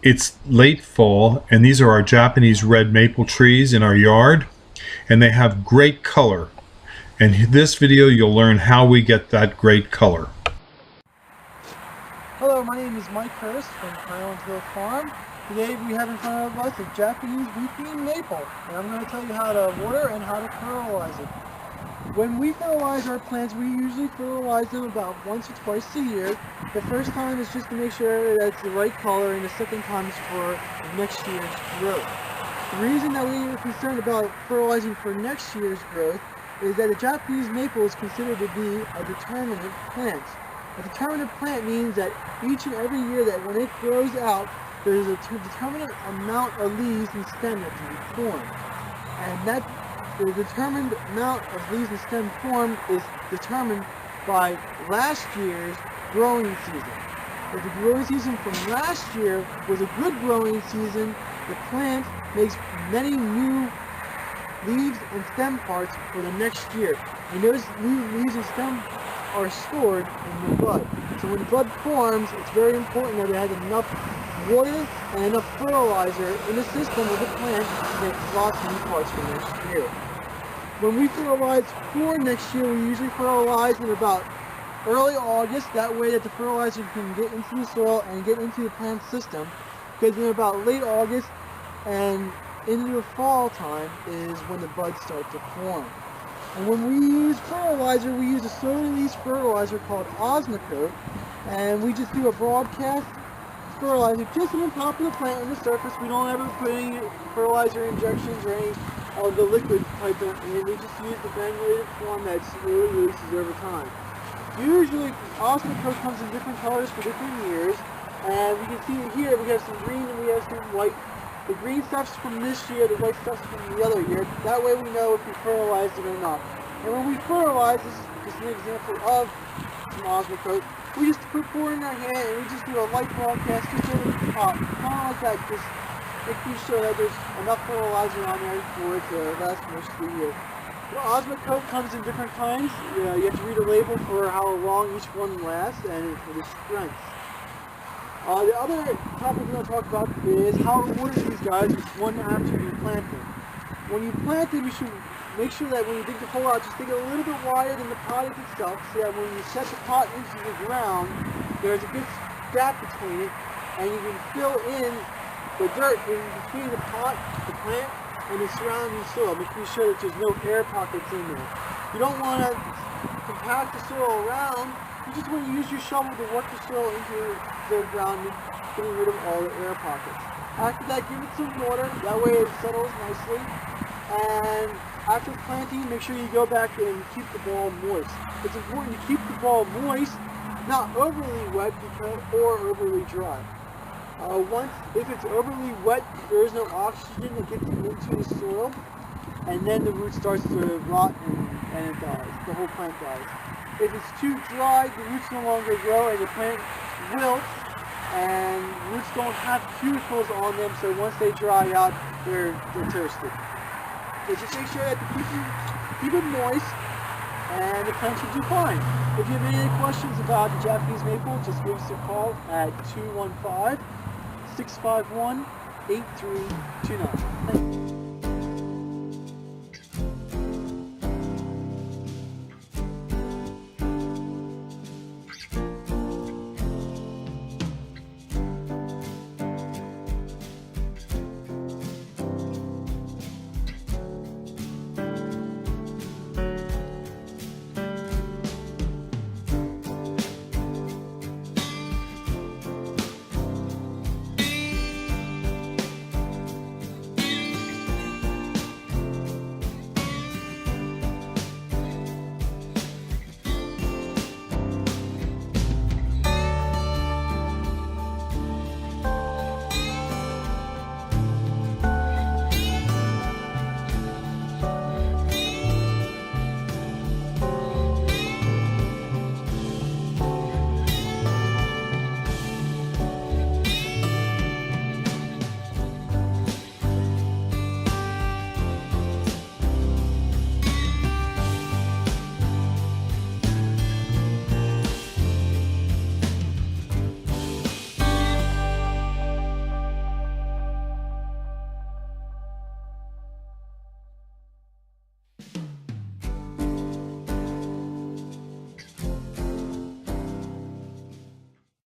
It's late fall, and these are our Japanese red maple trees in our yard, and they have great color. In this video, you'll learn how we get that great color. Hello, my name is Mike Hurst from Highland Hill Farm. Today we have in front of us a Japanese weeping maple, and I'm going to tell you how to water and how to fertilize it. When we fertilize our plants, we usually fertilize them about once or twice a year. The first time is just to make sure that it's the right color, and the second time is for next year's growth. The reason that we are concerned about fertilizing for next year's growth is that a Japanese maple is considered to be a determinate plant. A determinate plant means that each and every year that when it grows out, there's a determinate amount of leaves and stem that can be formed. And that the determined amount of leaves and stem formed is determined by last year's growing season. If the growing season from last year was a good growing season, the plant makes many new leaves and stem parts for the next year. And those leaves and stems are stored in the bud. So when the bud forms, it's very important that it has enough water and enough fertilizer in the system of the plant to make lots of new parts for next year. When we fertilize for next year, we usually fertilize in about early August. That way that the fertilizer can get into the soil and get into the plant system. Because in about late August and into the fall time is when the buds start to form. And when we use fertilizer, we use a soda-release fertilizer called Osmocote, and we just do a broadcast fertilizer just on the top of the plant on the surface. We don't ever put any fertilizer injections or any of the liquid type in. We just use the granulated form that slowly releases over time. Usually, Osmocote comes in different colors for different years, and we can see here we have some green and we have some white. The green stuff's from this year, the white stuff's from the other year. That way we know if we fertilized it or not. And when we fertilize, this is just an example of some Osmocote, we just pour it in our hand and we just do a light broadcast just over the top. Kind of like that, just making sure that there's enough fertilizer on there for it to last most of the year. Well, Osmocote comes in different kinds. You have to read a label for how long each one lasts and for the strength. The other topic we're going to talk about is how to water these guys one after you plant them. When you plant them, you should make sure that when you dig the hole out, just dig it a little bit wider than the pot itself, so that when you set the pot into the ground, there's a good gap between it, and you can fill in the dirt in between the pot, the plant, and the surrounding soil, making sure that there's no air pockets in there. You don't want to compact the soil around. You just want to use your shovel to work the soil into the ground, getting rid of all the air pockets. After that, give it some water, that way it settles nicely. And after planting, make sure you go back and keep the ball moist. It's important to keep the ball moist, not overly wet or overly dry. If it's overly wet, there is no oxygen that gets into the soil, and then the root starts to rot and it dies. The whole plant dies. If it's too dry, the roots no longer grow and the plant wilts, and roots don't have cuticles on them, so once they dry out, they're toasted. So just make sure that keep it moist, and the plant should do fine. If you have any questions about the Japanese maple, just give us a call at 215-651-8329. Thank you.